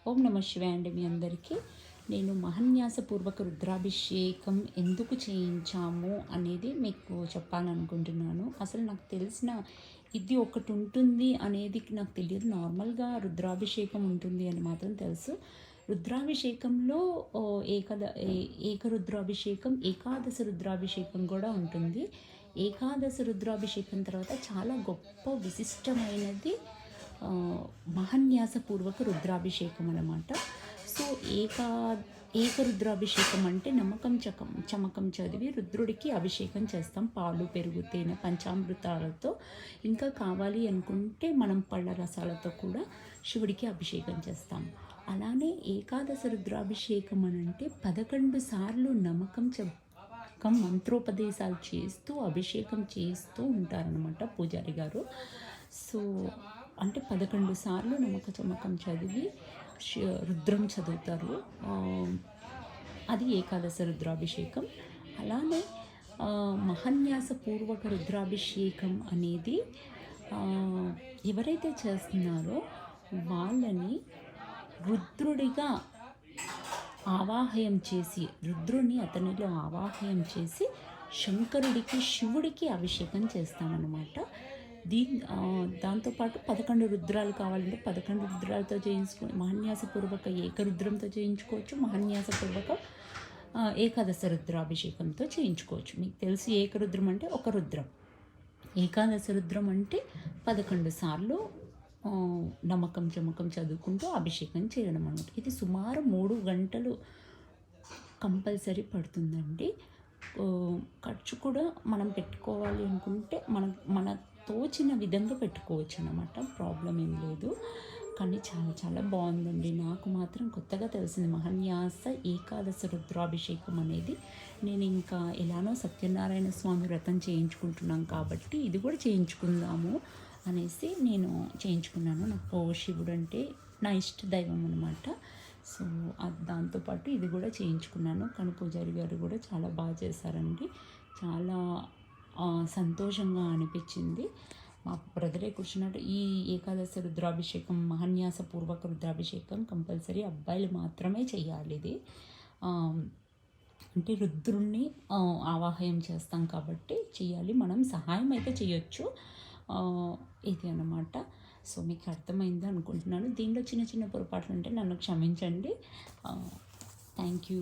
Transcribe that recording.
ఓం నమ శివాయ అండి. మీ అందరికీ నేను మహన్యాసపూర్వక రుద్రాభిషేకం ఎందుకు చేయించాము అనేది మీకు చెప్పాలనుకుంటున్నాను. అసలు నాకు తెలిసిన ఇది ఒకటి ఉంటుంది అనేది నాకు తెలియదు. నార్మల్గా రుద్రాభిషేకం ఉంటుంది అని మాత్రం తెలుసు. రుద్రాభిషేకంలో ఏకరుద్రాభిషేకం, ఏకాదశ రుద్రాభిషేకం కూడా ఉంటుంది. ఏకాదశ రుద్రాభిషేకం తర్వాత చాలా గొప్ప విశిష్టమైనది మహన్యాసపూర్వక రుద్రాభిషేకం అన్నమాట. సో ఏకరుద్రాభిషేకం అంటే చమకం చదివి రుద్రుడికి అభిషేకం చేస్తాం. పాలు, పెరుగు, తేనె, పంచామృతాలతో. ఇంకా కావాలి అనుకుంటే మనం పళ్ళ రసాలతో కూడా శివుడికి అభిషేకం చేస్తాం. అలానే ఏకాదశ రుద్రాభిషేకం అని అంటే 11 సార్లు మంత్రోపదేశాలు చేస్తూ అభిషేకం చేస్తూ ఉంటారనమాట పూజారి గారు. సో అంటే 11 సార్లు చమకం చదివి రుద్రం చదువుతారు. అది ఏకాదశ రుద్రాభిషేకం. అలానే మహన్యాసపూర్వక రుద్రాభిషేకం అనేది ఎవరైతే చేస్తున్నారో వాళ్ళని రుద్రుడిగా ఆవాహయం చేసి, రుద్రుని అతనిలో ఆవాహయం చేసి శంకరుడికి, శివుడికి అభిషేకం చేస్తామన్నమాట. దాంతోపాటు 11 రుద్రాలు కావాలంటే 11 రుద్రాలతో చేయించుకొని మహన్యాసపూర్వక ఏకరుద్రంతో చేయించుకోవచ్చు, మహన్యాసపూర్వక ఏకాదశ రుద్రాభిషేకంతో చేయించుకోవచ్చు. మీకు తెలిసి ఏకరుద్రం అంటే ఒక రుద్రం, ఏకాదశ రుద్రం అంటే 11 సార్లు చమకం చదువుకుంటూ అభిషేకం చేయడం అన్నమాట. ఇది సుమారు 3 గంటలు కంపల్సరీ పడుతుందండి. ఖర్చు కూడా మనం పెట్టుకోవాలి అనుకుంటే మన తోచిన విధంగా పెట్టుకోవచ్చు అన్నమాట. ప్రాబ్లం ఏం లేదు. కానీ చాలా చాలా బాగుందండి. నాకు మాత్రం కొత్తగా తెలిసింది మహన్యాస ఏకాదశ రుద్రాభిషేకం అనేది. నేను ఇంకా ఎలానో సత్యనారాయణ స్వామి వ్రతం చేయించుకుంటున్నాం కాబట్టి ఇది కూడా చేయించుకుందాము అనేసి నేను చేయించుకున్నాను. నాకు శివుడు అంటే నా ఇష్ట దైవం అనమాట. సో దాంతోపాటు ఇది కూడా చేయించుకున్నాను. కానీ పూజారి గారు కూడా చాలా బాగా చేశారండి. చాలా సంతోషంగా అనిపించింది. మా బ్రదరే కూర్చున్నట్టు ఈ ఏకాదశి రుద్రాభిషేకం, మహన్యాసపూర్వక రుద్రాభిషేకం కంపల్సరీ అబ్బాయిలు మాత్రమే చేయాలి. ఇది అంటే రుద్రుణ్ణి ఆవాహయం చేస్తాం కాబట్టి చేయాలి. మనం సహాయం అయితే చేయొచ్చు. ఇది అన్నమాట. సో మీకు అర్థమైంది అనుకుంటున్నాను. దీనిలో చిన్న చిన్న పొరపాట్లు ఉంటే నన్ను క్షమించండి. Thank you.